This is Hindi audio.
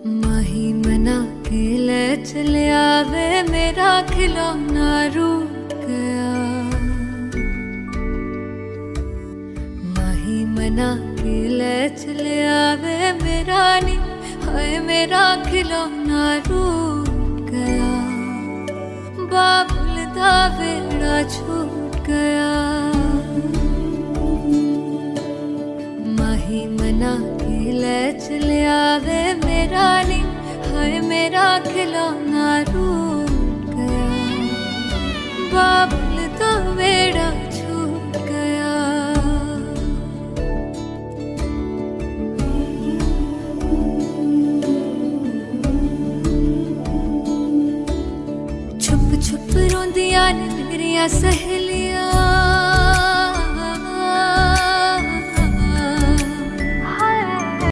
माही मना के ले चलिया वे मेरा खिलौना रूठ गया। माही मना के ले चलिया वे मेरा नी, हाय मेरा खिलौना रूठ गया। बाबुल दा वेड़ा छूट गया। माही मना के ले चलिया वे मेरा नी, हाय मेरा खिलौना रूठ गया। बाबुल दा वेड़ा छूट गया। छुप छुप रोंदियां ने मेरियां सहेलियां,